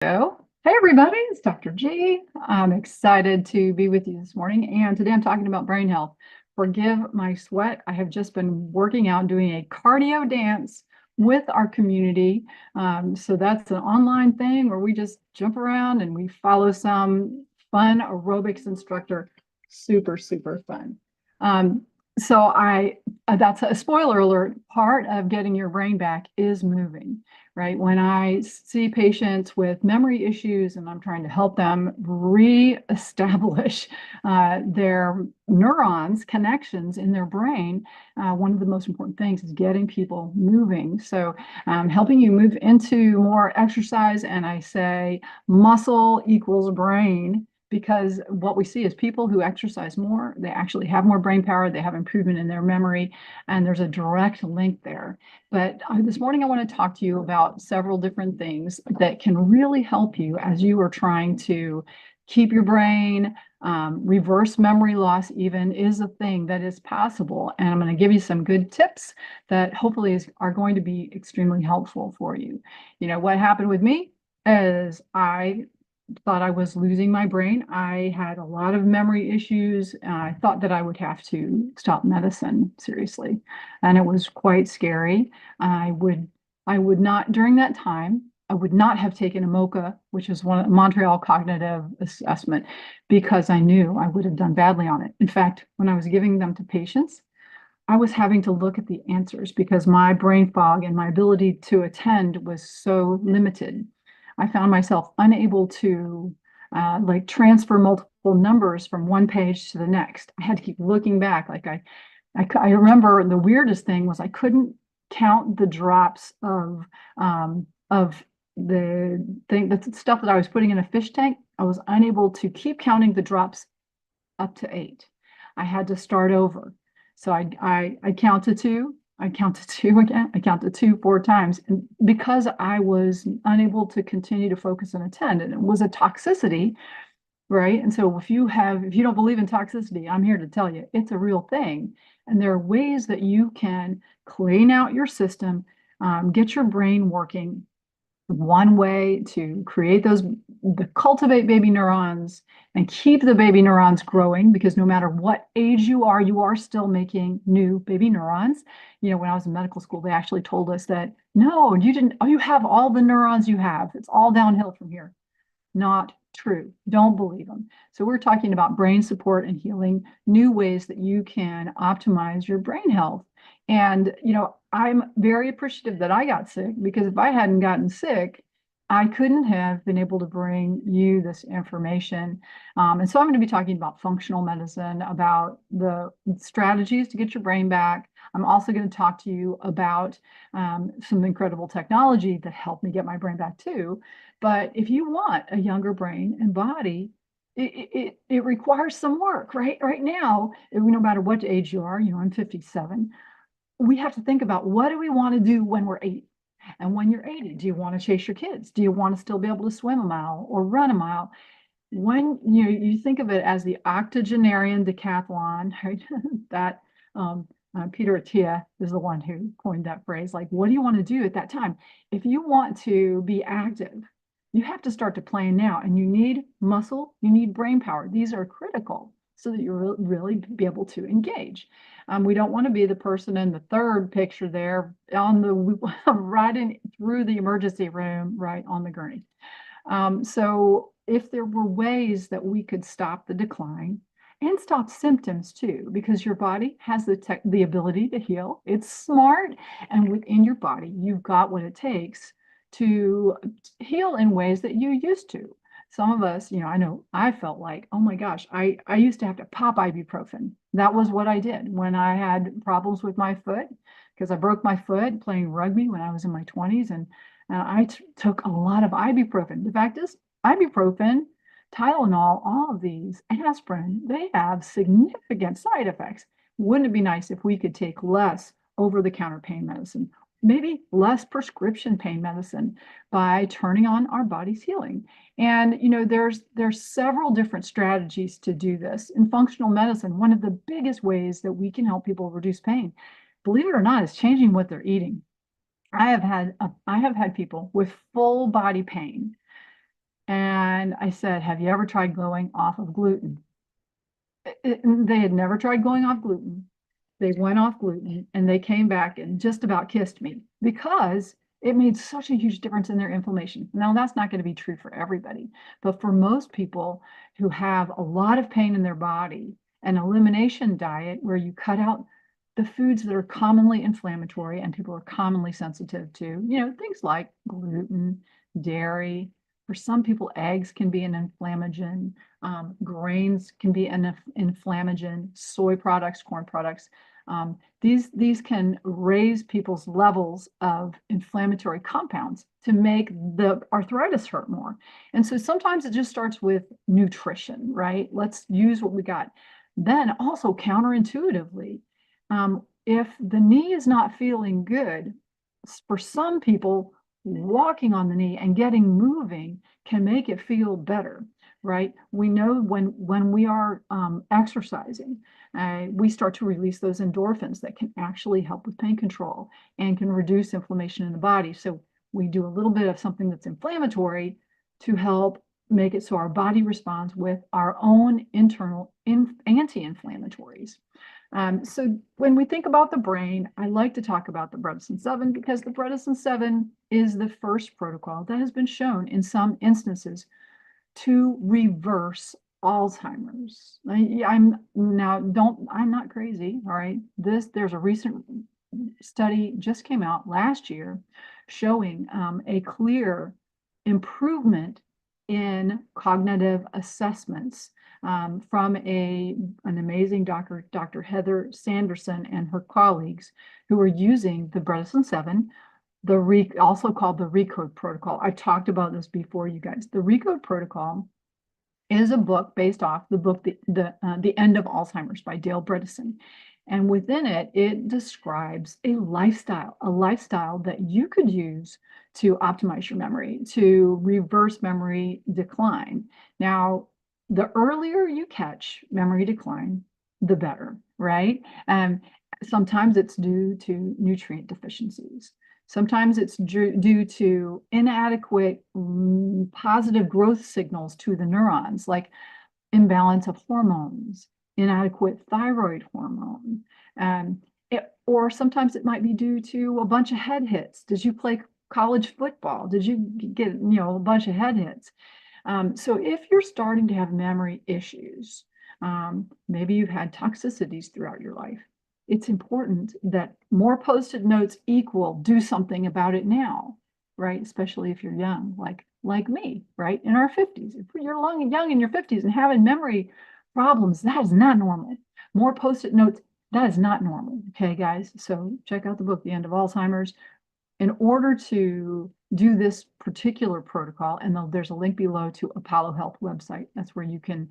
Hey everybody, it's Dr. G. I'm excited to be with you this morning, and today I'm talking about brain health. Forgive my sweat. I have just been working out doing a cardio dance with our community. So that's an online thing where we just jump around and we follow some fun aerobics instructor. Super, super fun. Um, so that's a spoiler alert. Part of getting your brain back is moving, right? When I see patients with memory issues and I'm trying to help them reestablish their neurons, connections in their brain, one of the most important things is getting people moving. So helping you move into more exercise, and I say muscle equals brain, because what we see is people who exercise more, they actually have more brain power, they have improvement in their memory, and there's a direct link there. But this morning, I want to talk to you about several different things that can really help you as you are trying to keep your brain. Reverse memory loss even is a thing that is possible. And I'm going to give you some good tips that hopefully are going to be extremely helpful for you. You know, what happened with me is I thought I was losing my brain. I had a lot of memory issues. I thought that I would have to stop medicine seriously, and it was quite scary. I would not, during that time, I would not have taken a MOCA, which is one Montreal Cognitive Assessment, because I knew I would have done badly on it. In fact, when I was giving them to patients, I was having to look at the answers because my brain fog and my ability to attend was so limited. I found myself unable to like transfer multiple numbers from one page to the next. I had to keep looking back. I remember the weirdest thing was I couldn't count the drops of the stuff that I was putting in a fish tank. I was unable to keep counting the drops up to 8. I had to start over. So I counted two. I counted two again. I counted two 4 times. And because I was unable to continue to focus and attend, and it was a toxicity, right? And so if you don't believe in toxicity, I'm here to tell you it's a real thing. And there are ways that you can clean out your system, get your brain working. One way to create cultivate baby neurons and keep the baby neurons growing, because no matter what age you are still making new baby neurons. You know, when I was in medical school, they actually told us that, no, you didn't, you have all the neurons you have. It's all downhill from here. Not true. Don't believe them. So we're talking about brain support and healing, new ways that you can optimize your brain health. And, you know, I'm very appreciative that I got sick, because if I hadn't gotten sick, I couldn't have been able to bring you this information. And so I'm going to be talking about functional medicine, about the strategies to get your brain back. I'm also going to talk to you about some incredible technology that helped me get my brain back too. But if you want a younger brain and body, it requires some work, right? Right now, no matter what age you are, you know, I'm 57. We have to think about, what do we want to do when we're 80? And when you're 80, do you want to chase your kids? Do you want to still be able to swim a mile or run a mile? When you think of it as the octogenarian decathlon, right? that Peter Attia is the one who coined that phrase. Like, what do you want to do at that time? If you want to be active, you have to start to plan now, and you need muscle, you need brain power. These are critical so that you really be able to engage. We don't want to be the person in the third picture there on the right in through the emergency room, right on the gurney. So if there were ways that we could stop the decline and stop symptoms too, because your body has the ability to heal. It's smart, and within your body, you've got what it takes to heal in ways that you used to. Some of us, you know, I know I felt like, oh my gosh, I used to have to pop ibuprofen. That was what I did when I had problems with my foot, because I broke my foot playing rugby when I was in my 20s. And I took a lot of ibuprofen. The fact is, ibuprofen, Tylenol, all of these, aspirin, they have significant side effects. Wouldn't it be nice if we could take less over-the-counter pain medicine, maybe less prescription pain medicine, by turning on our body's healing? And you know, there's several different strategies to do this. In functional medicine, one of the biggest ways that we can help people reduce pain, believe it or not, is changing what they're eating. I have had people with full body pain And I said, have you ever tried going off of gluten? They had never tried going off gluten. They went off gluten and they came back and just about kissed me because it made such a huge difference in their inflammation. Now, that's not going to be true for everybody, but for most people who have a lot of pain in their body, an elimination diet where you cut out the foods that are commonly inflammatory and people are commonly sensitive to, things like gluten, dairy. For some people, eggs can be an inflammagen. Grains can be an inflammagen. Soy products, corn products. These can raise people's levels of inflammatory compounds to make the arthritis hurt more. And so sometimes it just starts with nutrition, right? Let's use what we got. Then also counterintuitively, if the knee is not feeling good, for some people, walking on the knee and getting moving can make it feel better, right? We know when we are exercising, we start to release those endorphins that can actually help with pain control and can reduce inflammation in the body. So we do a little bit of something that's inflammatory to help make it so our body responds with our own internal anti-inflammatories. So when we think about the brain, I like to talk about the Bredesen 7 because the Bredesen 7 is the first protocol that has been shown in some instances to reverse Alzheimer's. I'm not crazy, all right? There's a recent study just came out last year showing a clear improvement in cognitive assessments from an amazing doctor, Dr. Heather Sanderson and her colleagues who are using the Bredesen 7, also called the RECODE protocol. I talked about this before, you guys. The RECODE protocol is a book based off the book, The End of Alzheimer's by Dale Bredesen. And within it, it describes a lifestyle that you could use to optimize your memory, to reverse memory decline. Now, the earlier you catch memory decline, the better, right? Sometimes it's due to nutrient deficiencies. Sometimes it's due to inadequate positive growth signals to the neurons, like imbalance of hormones, inadequate thyroid hormone. Or sometimes it might be due to a bunch of head hits. Did you play college football? Did you get a bunch of head hits? So if you're starting to have memory issues, maybe you've had toxicities throughout your life, it's important that more post-it notes equal do something about it now, right? Especially if you're young, like me, right? In our 50s. If you're young in your 50s and having memory problems, that is not normal. More post-it notes, that is not normal. Okay, guys? So check out the book, The End of Alzheimer's. In order to do this particular protocol, and there's a link below to Apollo Health website. That's where you can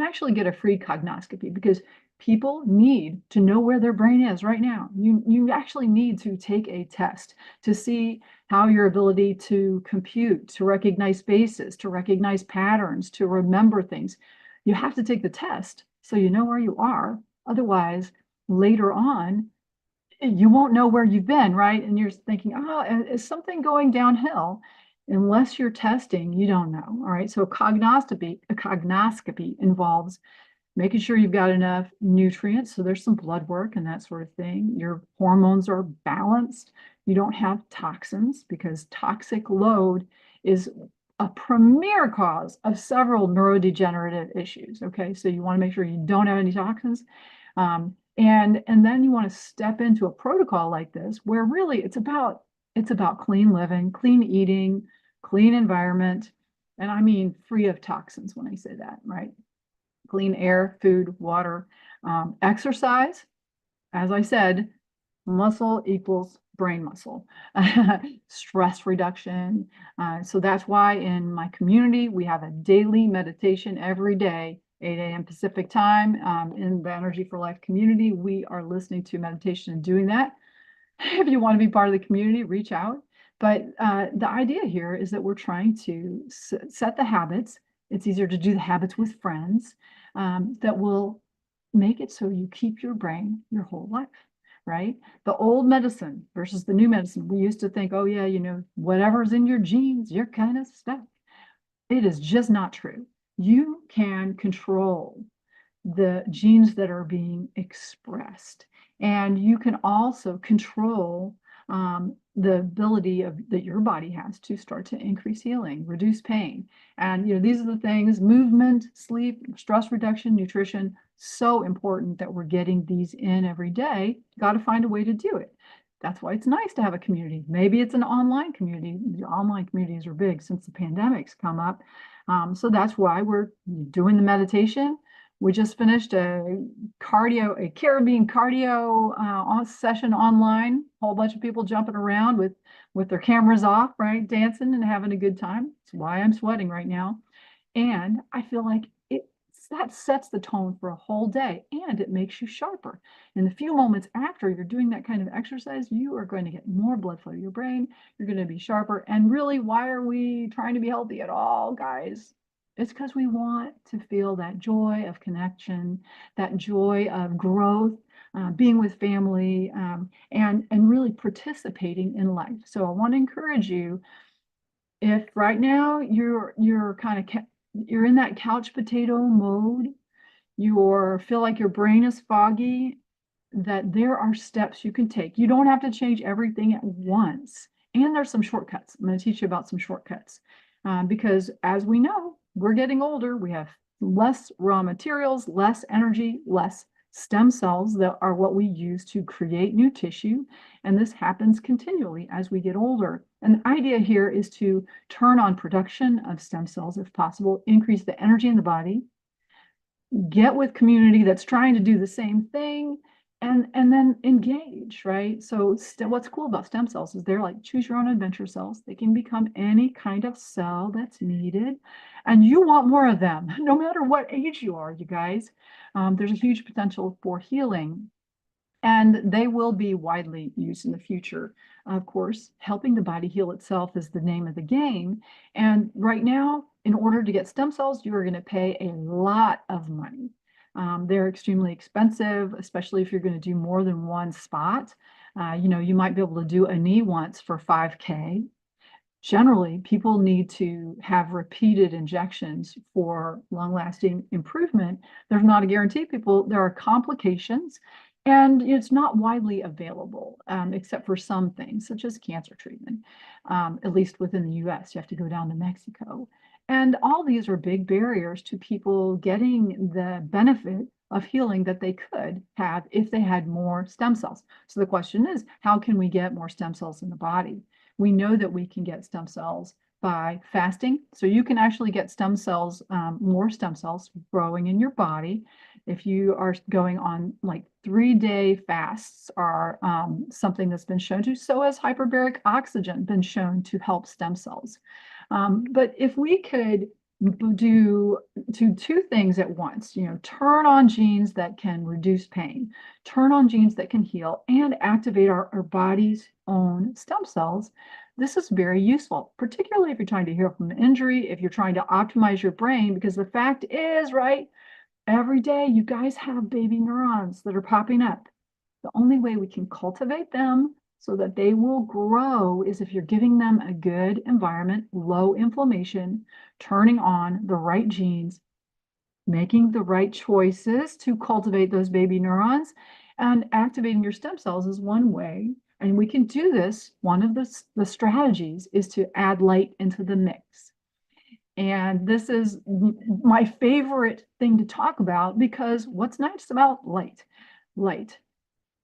actually get a free cognoscopy because people need to know where their brain is right now. You actually need to take a test to see how your ability to compute, to recognize spaces, to recognize patterns, to remember things. You have to take the test so you know where you are. Otherwise, later on, you won't know where you've been, right? And you're thinking, is something going downhill? Unless you're testing, you don't know. All right. So a cognoscopy involves making sure you've got enough nutrients. So there's some blood work and that sort of thing. Your hormones are balanced. You don't have toxins because toxic load is a premier cause of several neurodegenerative issues. Okay. So you want to make sure you don't have any toxins. And then you want to step into a protocol like this where really it's about clean living, clean eating, clean environment. And I mean free of toxins when I say that, right? Clean air, food, water, exercise. As I said, muscle equals brain muscle. Stress reduction. So that's why in my community, we have a daily meditation every day, 8 a.m. Pacific time. In the Energy for Life community, we are listening to meditation and doing that. If you want to be part of the community, reach out. But the idea here is that we're trying to set the habits. It's easier to do the habits with friends that will make it so you keep your brain your whole life, right? The old medicine versus the new medicine. We used to think, oh yeah, whatever's in your genes, you're kind of stuck. It is just not true. You can control the genes that are being expressed. And you can also control the ability that your body has to start to increase healing, reduce pain. And these are the things: movement, sleep, stress reduction, nutrition. So important that we're getting these in every day. Got to find a way to do it. That's why it's nice to have a community. Maybe it's an online community. The online communities are big since the pandemic's come up. So that's why we're doing the meditation. We just finished a Caribbean cardio session online. A whole bunch of people jumping around with their cameras off, right, dancing and having a good time. That's why I'm sweating right now. And I feel like that sets the tone for a whole day, and it makes you sharper. In the few moments after you're doing that kind of exercise, you are going to get more blood flow to your brain. You're going to be sharper. And really, why are we trying to be healthy at all, guys? It's because we want to feel that joy of connection, that joy of growth, being with family, and really participating in life. So I want to encourage you, if right now you're you're in that couch potato mode, you feel like your brain is foggy, that there are steps you can take. You don't have to change everything at once. And there's some shortcuts. I'm going to teach you about some shortcuts because, as we know, we're getting older. We have less raw materials, less energy, less stem cells that are what we use to create new tissue. And this happens continually as we get older. And the idea here is to turn on production of stem cells if possible, increase the energy in the body, get with community that's trying to do the same thing, and then engage, right? So what's cool about stem cells is they're like choose your own adventure cells. They can become any kind of cell that's needed, and you want more of them, no matter what age you are, you guys. There's a huge potential for healing, and they will be widely used in the future. Of course, helping the body heal itself is the name of the game. And right now, in order to get stem cells, you are going to pay a lot of money. They're extremely expensive, especially if you're going to do more than one spot. You might be able to do a knee once for $5K. Generally, people need to have repeated injections for long-lasting improvement. There's not a guarantee. There are complications, and it's not widely available, except for some things, such as cancer treatment, at least within the US. You have to go down to Mexico. And all these are big barriers to people getting the benefit of healing that they could have if they had more stem cells. So the question is, how can we get more stem cells in the body? We know that we can get stem cells by fasting. So you can actually get stem cells, more stem cells growing in your body. If you are going on like 3-day fasts are something that's been shown to, so has hyperbaric oxygen been shown to help stem cells. But if we could do two things at once, turn on genes that can reduce pain, turn on genes that can heal, and activate our body's own stem cells, this is very useful, particularly if you're trying to heal from an injury, if you're trying to optimize your brain, because the fact is, right, every day you guys have baby neurons that are popping up. The only way we can cultivate them so that they will grow is if you're giving them a good environment, low inflammation, turning on the right genes, making the right choices to cultivate those baby neurons, and activating your stem cells is one way. And we can do this. One of the strategies is to add light into the mix. And this is my favorite thing to talk about, because what's nice about light?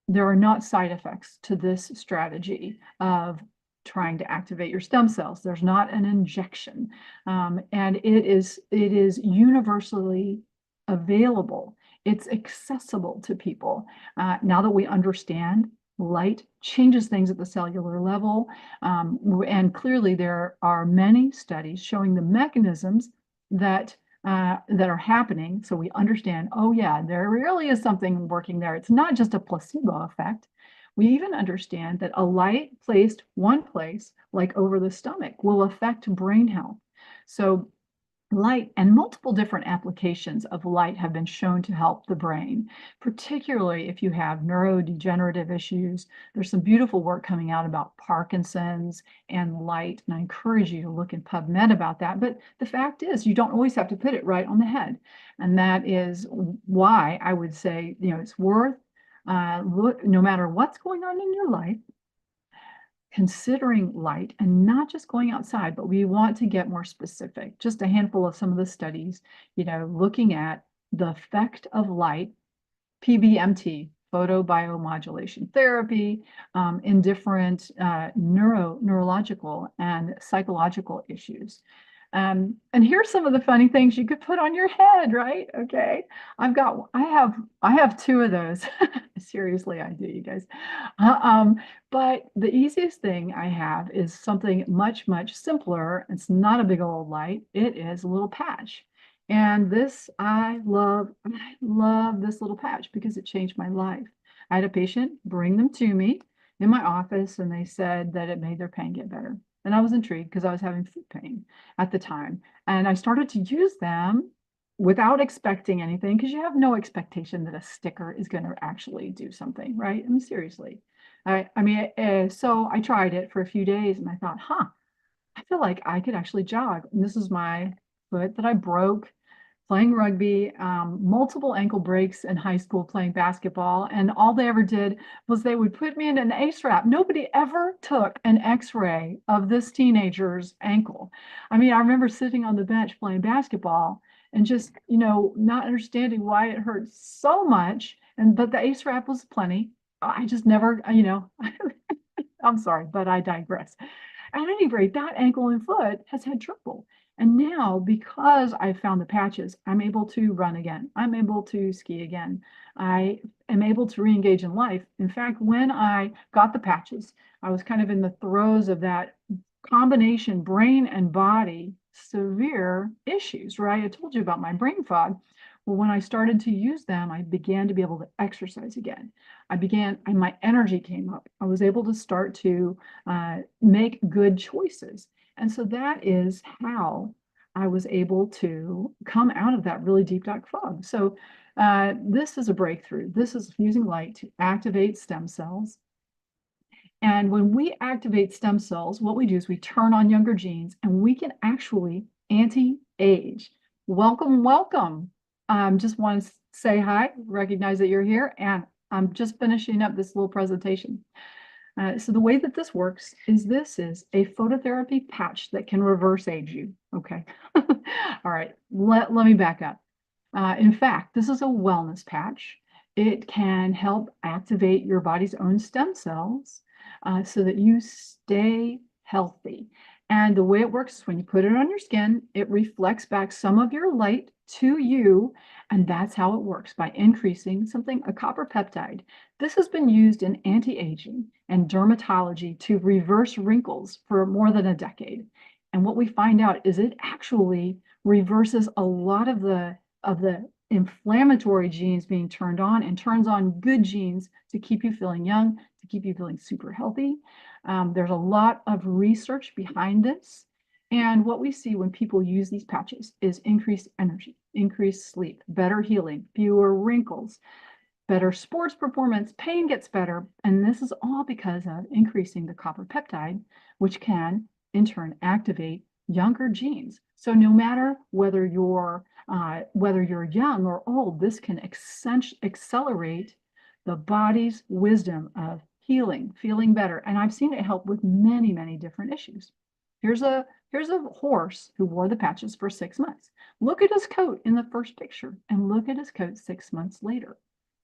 There are not side effects to this strategy of trying to activate your stem cells. There's not an injection, and it is universally available. It's accessible to people. Now that we understand light changes things at the cellular level, and clearly there are many studies showing the mechanisms that are happening. So we understand, oh yeah, there really is something working there. It's not just a placebo effect. We even understand that a light placed one place, like over the stomach, will affect brain health. So Light and multiple different applications of light have been shown to help the brain, particularly if you have neurodegenerative issues. There's some beautiful work coming out about Parkinson's and light, and I encourage you to look in PubMed about that. But the fact is, you don't always have to put it right on the head. And that is why I would say, it's worth look, no matter what's going on in your life, considering light and not just going outside, but we want to get more specific. Just a handful of some of the studies, looking at the effect of light, PBMT, photobiomodulation therapy, in different neurological and psychological issues. And here's some of the funny things you could put on your head, right? Okay. I have two of those. Seriously, I do, you guys. But the easiest thing I have is something much, much simpler. It's not a big old light. It is a little patch. And this, I love this little patch because it changed my life. I had a patient bring them to me in my office, and they said that it made their pain get better. And I was intrigued because I was having foot pain at the time. And I started to use them without expecting anything, because you have no expectation that a sticker is going to actually do something, right? I mean, seriously. So I tried it for a few days and I thought, I feel like I could actually jog. And this is my foot that I broke playing rugby, multiple ankle breaks in high school playing basketball. And all they ever did was they would put me in an ACE wrap. Nobody ever took an x-ray of this teenager's ankle. I mean, I remember sitting on the bench playing basketball and just, not understanding why it hurt so much. But the ACE wrap was plenty. I just never, I'm sorry, but I digress. At any rate, that ankle and foot has had trouble. And now, because I found the patches, I'm able to run again. I'm able to ski again. I am able to re-engage in life. In fact, when I got the patches, I was kind of in the throes of that combination brain and body severe issues, right? I told you about my brain fog. Well, when I started to use them, I began to be able to exercise again. My energy came up. I was able to start to make good choices. And so that is how I was able to come out of that really deep dark fog. So this is a breakthrough. This is using light to activate stem cells. And when we activate stem cells, what we do is we turn on younger genes and we can actually anti-age. Welcome, welcome. Just want to say hi, recognize that you're here, and I'm just finishing up this little presentation. So the way that this works is this is a phototherapy patch that can reverse age you. Okay. All right. Let me back up. In fact, this is a wellness patch. It can help activate your body's own stem cells so that you stay healthy. And the way it works is when you put it on your skin, it reflects back some of your light to you. And that's how it works, by increasing a copper peptide. This has been used in anti-aging and dermatology to reverse wrinkles for more than a decade. And what we find out is it actually reverses a lot of the inflammatory genes being turned on and turns on good genes to keep you feeling young, to keep you feeling super healthy. There's a lot of research behind this. And what we see when people use these patches is increased energy, increased sleep, better healing, fewer wrinkles, better sports performance, pain gets better. And this is all because of increasing the copper peptide, which can in turn activate younger genes. So no matter whether you're young or old, this can accelerate the body's wisdom of healing, feeling better. And I've seen it help with many, many different issues. Here's a horse who wore the patches for 6 months. Look at his coat in the first picture and look at his coat 6 months later.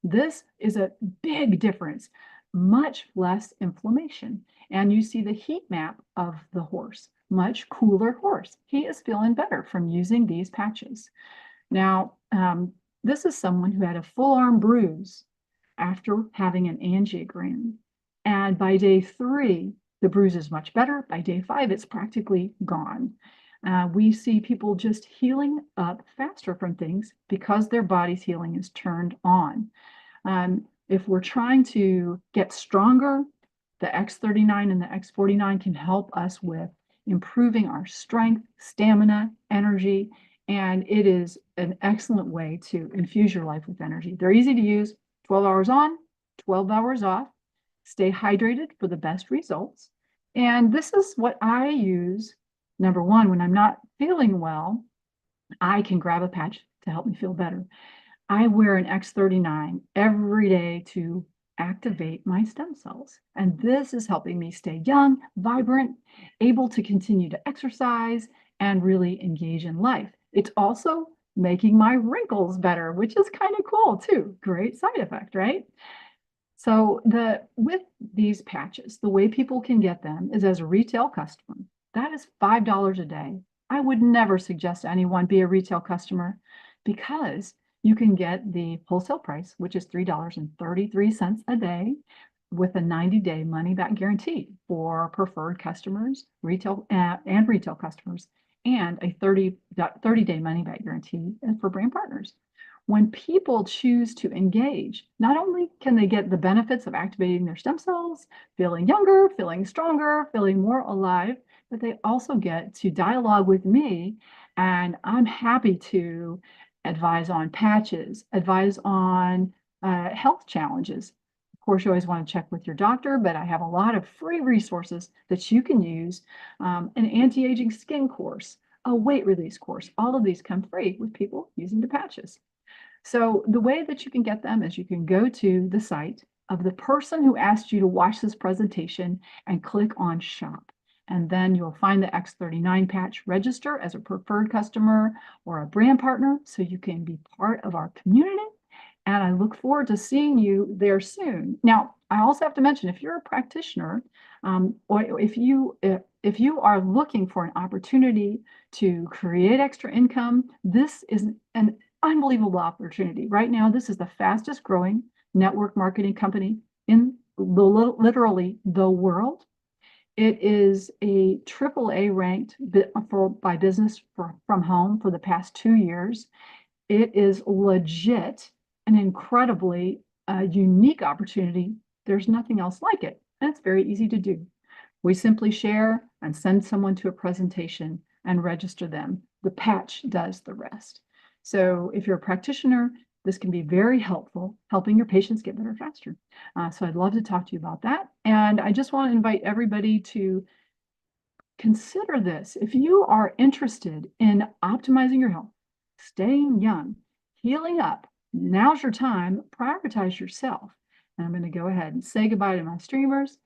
This is a big difference, much less inflammation. And you see the heat map of the horse, much cooler horse. He is feeling better from using these patches. Now, this is someone who had a full arm bruise after having an angiogram. And by day 3, the bruise is much better. By day 5, it's practically gone. We see people just healing up faster from things because their body's healing is turned on. If we're trying to get stronger, the X39 and the X49 can help us with improving our strength, stamina, energy, And it is an excellent way to infuse your life with energy. They're easy to use, 12 hours on, 12 hours off. Stay hydrated for the best results. And this is what I use. Number one, when I'm not feeling well, I can grab a patch to help me feel better. I wear an X39 every day to activate my stem cells. And this is helping me stay young, vibrant, able to continue to exercise and really engage in life. It's also making my wrinkles better, which is kind of cool too. Great side effect, right? So with these patches, the way people can get them is as a retail customer. That is $5 a day. I would never suggest anyone be a retail customer because you can get the wholesale price, which is $3.33 a day with a 90-day money-back guarantee for preferred customers, retail and retail customers, and a 30-day money-back guarantee for brand partners. When people choose to engage, not only can they get the benefits of activating their stem cells, feeling younger, feeling stronger, feeling more alive, but they also get to dialogue with me. And I'm happy to advise on patches, advise on health challenges. Of course, you always want to check with your doctor, but I have a lot of free resources that you can use. An anti-aging skin course, a weight release course, all of these come free with people using the patches. So the way that you can get them is you can go to the site of the person who asked you to watch this presentation and click on shop. And then you'll find the X39 patch, register as a preferred customer or a brand partner so you can be part of our community. And I look forward to seeing you there soon. Now, I also have to mention, if you're a practitioner, or if you are looking for an opportunity to create extra income, this is an unbelievable opportunity. Right now, this is the fastest growing network marketing company in literally the world. It is a AAA ranked by Business from Home for the past 2 years. It is legit an incredibly unique opportunity. There's nothing else like it, and it's very easy to do. We simply share and send someone to a presentation and register them. The patch does the rest. So if you're a practitioner, this can be very helpful, helping your patients get better faster. So I'd love to talk to you about that. And I just want to invite everybody to consider this. If you are interested in optimizing your health, staying young, healing up, now's your time. Prioritize yourself. And I'm going to go ahead and say goodbye to my streamers.